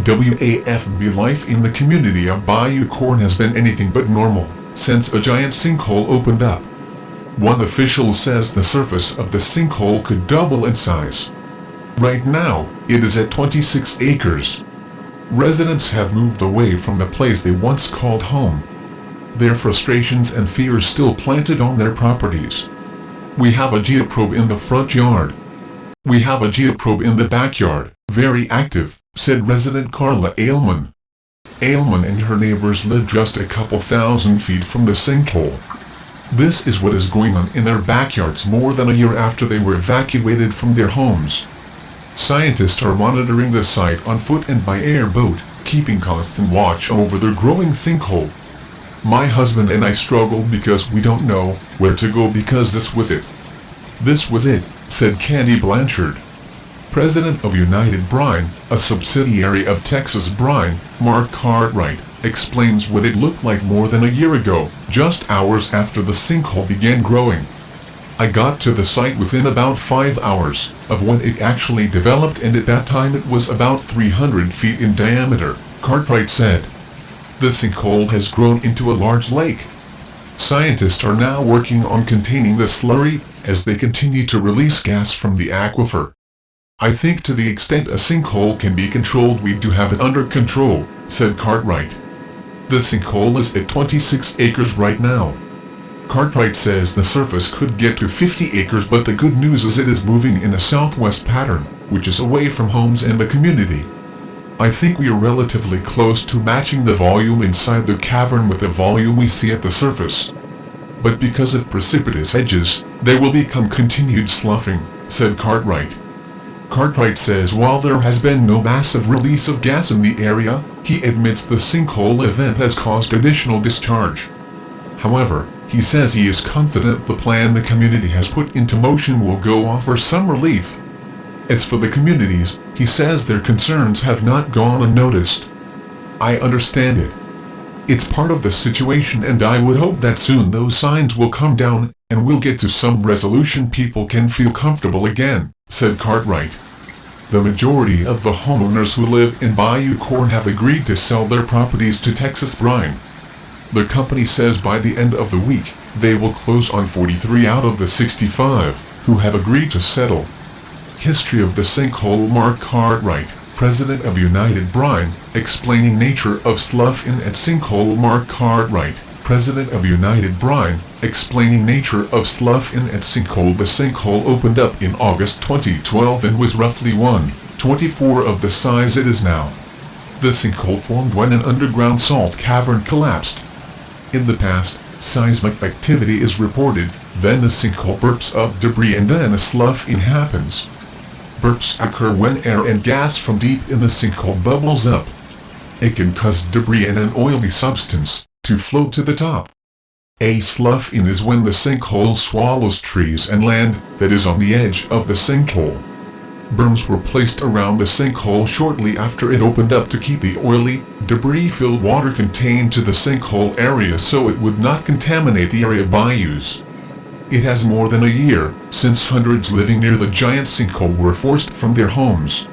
WAFB life in the community of Bayou Corn has been anything but normal since a giant sinkhole opened up. One official says the surface of the sinkhole could double in size. Right now, it is at 26 acres. Residents have moved away from the place they once called home. Their frustrations and fears still planted on their properties. We have a geoprobe in the front yard. We have a geoprobe in the backyard, very active, said resident Carla Ailman. Ailman and her neighbors live just a couple thousand feet from the sinkhole. This is what is going on in their backyards more than a year after they were evacuated from their homes. Scientists are monitoring the site on foot and by airboat, keeping constant watch over the growing sinkhole. My husband and I struggled because we don't know where to go because this was it. This was it, said Candy Blanchard. President of United Brine, a subsidiary of Texas Brine, Mark Cartwright, explains what it looked like more than a year ago, just hours after the sinkhole began growing. I got to the site within about 5 hours of when it actually developed, and at that time it was about 300 feet in diameter, Cartwright said. The sinkhole has grown into a large lake. Scientists are now working on containing the slurry as they continue to release gas from the aquifer. I think to the extent a sinkhole can be controlled, we do have it under control, said Cartwright. The sinkhole is at 26 acres right now. Cartwright says the surface could get to 50 acres, but the good news is it is moving in a southwest pattern, which is away from homes and the community. I think we are relatively close to matching the volume inside the cavern with the volume we see at the surface. But because of precipitous edges, there will become continued sloughing, said Cartwright. Cartwright says while there has been no massive release of gas in the area, he admits the sinkhole event has caused additional discharge. However, he says he is confident the plan the community has put into motion will go offer some relief. As for the communities, he says their concerns have not gone unnoticed. I understand it. It's part of the situation, and I would hope that soon those signs will come down, and we'll get to some resolution people can feel comfortable again, said Cartwright. The majority of the homeowners who live in Bayou Corn have agreed to sell their properties to Texas Brine. The company says by the end of the week, they will close on 43 out of the 65, who have agreed to settle. History of the sinkhole. Mark Cartwright, president of United Brine, explaining nature of sloughing at sinkhole. Mark Cartwright, president of United Brine, explaining nature of sloughing at sinkhole. The sinkhole opened up in August 2012 and was roughly 1/24 of the size it is now. The sinkhole formed when an underground salt cavern collapsed. In the past, seismic activity is reported, then the sinkhole burps up debris and then a sloughing happens. Burps occur when air and gas from deep in the sinkhole bubbles up. It can cause debris and an oily substance to float to the top. A sloughing is when the sinkhole swallows trees and land that is on the edge of the sinkhole. Berms were placed around the sinkhole shortly after it opened up to keep the oily, debris-filled water contained to the sinkhole area so it would not contaminate the area bayous. It has more than a year since hundreds living near the giant sinkhole were forced from their homes.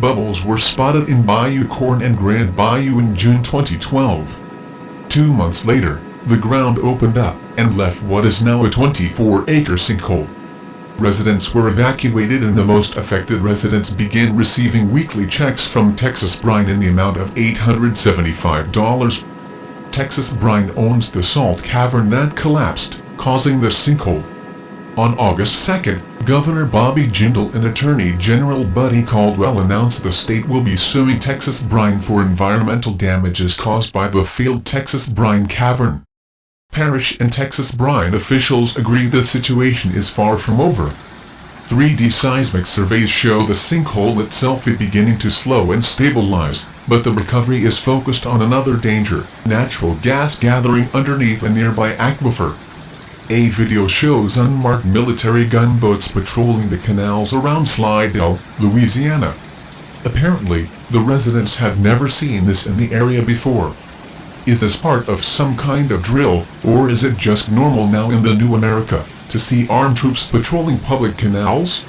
Bubbles were spotted in Bayou Corn and Grand Bayou in June 2012. 2 months later, the ground opened up and left what is now a 24-acre sinkhole. Residents were evacuated and the most affected residents began receiving weekly checks from Texas Brine in the amount of $875. Texas Brine owns the salt cavern that collapsed, causing the sinkhole. On August 2nd, Governor Bobby Jindal and Attorney General Buddy Caldwell announced the state will be suing Texas Brine for environmental damages caused by the failed Texas Brine cavern. Parish and Texas Brine officials agree the situation is far from over. 3D seismic surveys show the sinkhole itself is beginning to slow and stabilize, but the recovery is focused on another danger, natural gas gathering underneath a nearby aquifer. A video shows unmarked military gunboats patrolling the canals around Slidell, Louisiana. Apparently, the residents have never seen this in the area before. Is this part of some kind of drill, or is it just normal now in the new America, to see armed troops patrolling public canals?